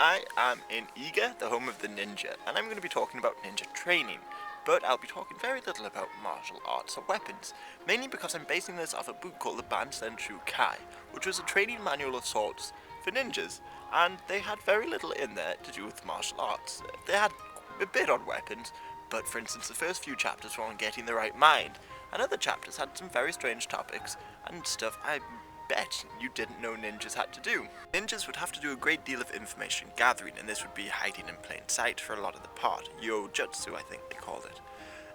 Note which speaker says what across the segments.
Speaker 1: I am in Iga, the home of the ninja, and I'm going to be talking about ninja training, but I'll be talking very little about martial arts or weapons, mainly because I'm basing this off a book called the Bansen Kai, which was a training manual of sorts for ninjas, and they had very little in there to do with martial arts. They had a bit on weapons, but for instance the first few chapters were on getting the right mind, and other chapters had some very strange topics and stuff I bet you didn't know ninjas had to do. Ninjas would have to do a great deal of information gathering, and this would be hiding in plain sight for a lot of the part. Yojutsu, I think they called it.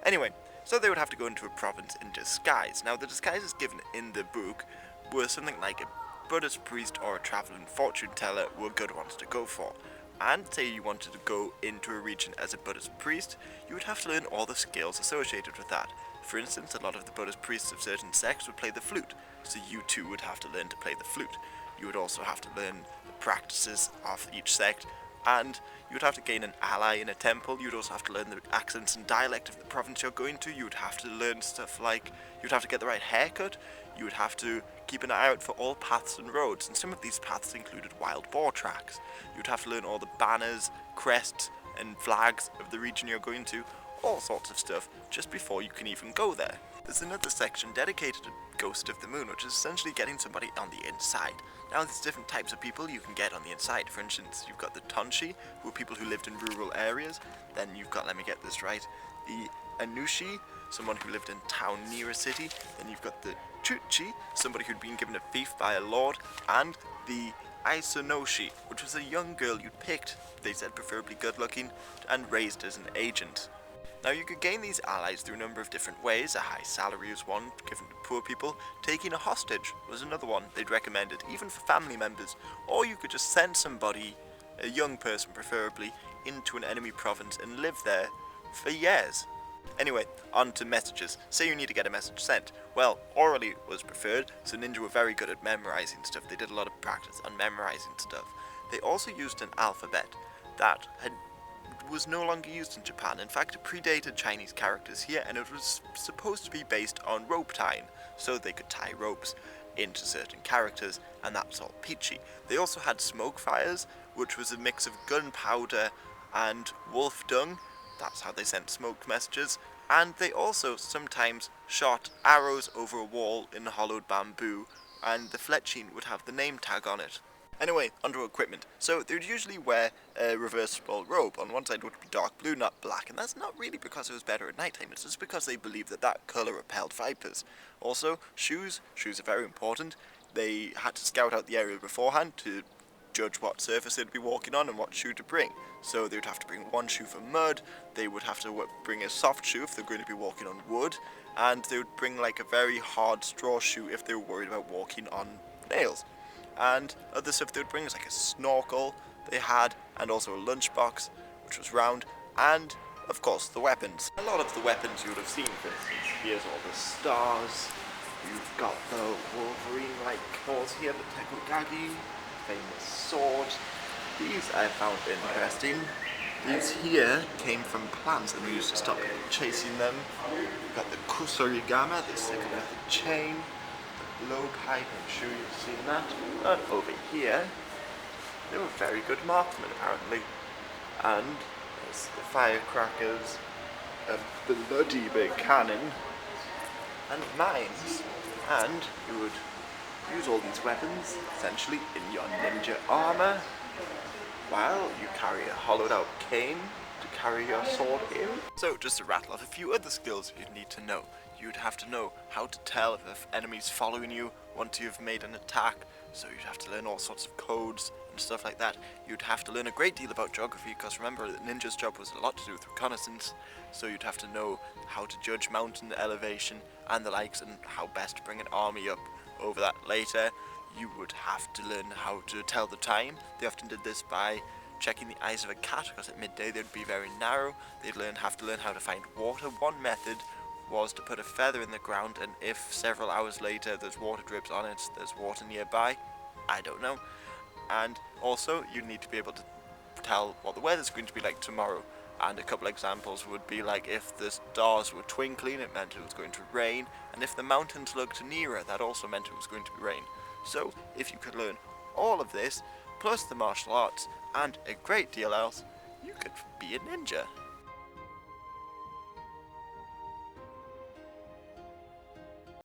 Speaker 1: Anyway, so they would have to go into a province in disguise. Now, the disguises given in the book were something like a Buddhist priest or a traveling fortune teller were good ones to go for. And say you wanted to go into a region as a Buddhist priest, you would have to learn all the skills associated with that. For instance, a lot of the Buddhist priests of certain sects would play the flute, so you too would have to learn to play the flute. You would also have to learn the practices of each sect, and you would have to gain an ally in a temple. You would also have to learn the accents and dialect of the province you're going to. You would have to learn stuff like, you'd have to get the right haircut. You would have to keep an eye out for all paths and roads, and some of these paths included wild boar tracks. You'd have to learn all the banners, crests, and flags of the region you're going to, all sorts of stuff, just before you can even go there. There's another section dedicated to Ghost of the Moon, which is essentially getting somebody on the inside. Now, there's different types of people you can get on the inside. For instance, you've got the Tonshi, who are people who lived in rural areas. Then you've got, let me get this right, the Anushi, someone who lived in town near a city. Then you've got the Chuchi, somebody who'd been given a fief by a lord, and the Aisonoshi, which was a young girl you'd picked, they said preferably good looking, and raised as an agent. Now, you could gain these allies through a number of different ways. A high salary was one, given to poor people. Taking a hostage was another one they'd recommended, even for family members. Or you could just send somebody, a young person preferably, into an enemy province and live there for years. Anyway, on to messages. Say you need to get a message sent. Well, orally was preferred, so ninja were very good at memorizing stuff. They did a lot of practice on memorizing stuff. They also used an alphabet that was no longer used in Japan. In fact, it predated Chinese characters here, and it was supposed to be based on rope tying, so they could tie ropes into certain characters, and that's all peachy. They also had smoke fires, which was a mix of gunpowder and wolf dung. That's how they sent smoke messages. And they also sometimes shot arrows over a wall in hollowed bamboo, and the fletching would have the name tag on it. Anyway, onto equipment. So they would usually wear a reversible robe. On one side would be dark blue, not black, and that's not really because it was better at nighttime. It's just because they believed that that colour repelled vipers. Also, shoes. Shoes are very important. They had to scout out the area beforehand to judge what surface they'd be walking on and what shoe to bring. So they would have to bring one shoe for mud, they would have to bring a soft shoe if they're going to be walking on wood, and they would bring like a very hard straw shoe if they were worried about walking on nails. And other stuff they would bring was like a snorkel they had, and also a lunchbox, which was round, and of course the weapons. A lot of the weapons you would have seen, for instance, here's all the stars, you've got the Wolverine-like claws here, the Tekogagi, famous sword. These I found interesting. These here came from plants and we used to stop people chasing them. We've got the Kusorigama, the second method chain, the blowpipe, I'm sure you've seen that. And over here, they were very good marksmen apparently. And there's the firecrackers, a bloody big cannon, and mines. And you would use all these weapons, essentially, in your ninja armor, while you carry a hollowed out cane to carry your sword in. So, just to rattle off a few other skills you'd need to know. You'd have to know how to tell if enemies following you once you've made an attack, so you'd have to learn all sorts of codes and stuff like that. You'd have to learn a great deal about geography, because remember, the ninja's job was a lot to do with reconnaissance, so you'd have to know how to judge mountain elevation and the likes, and how best to bring an army up over that later. You would have to learn how to tell the time. They often did this by checking the eyes of a cat, because at midday they'd be very narrow. They'd have to learn how to find water. One method was to put a feather in the ground, and if several hours later there's water drips on it, there's water nearby. I don't know. And also, you need to be able to tell what the weather's going to be like tomorrow. And a couple examples would be like, if the stars were twinkling, it meant it was going to rain, and if the mountains looked nearer, that also meant it was going to be rain. So, if you could learn all of this, plus the martial arts, and a great deal else, you could be a ninja.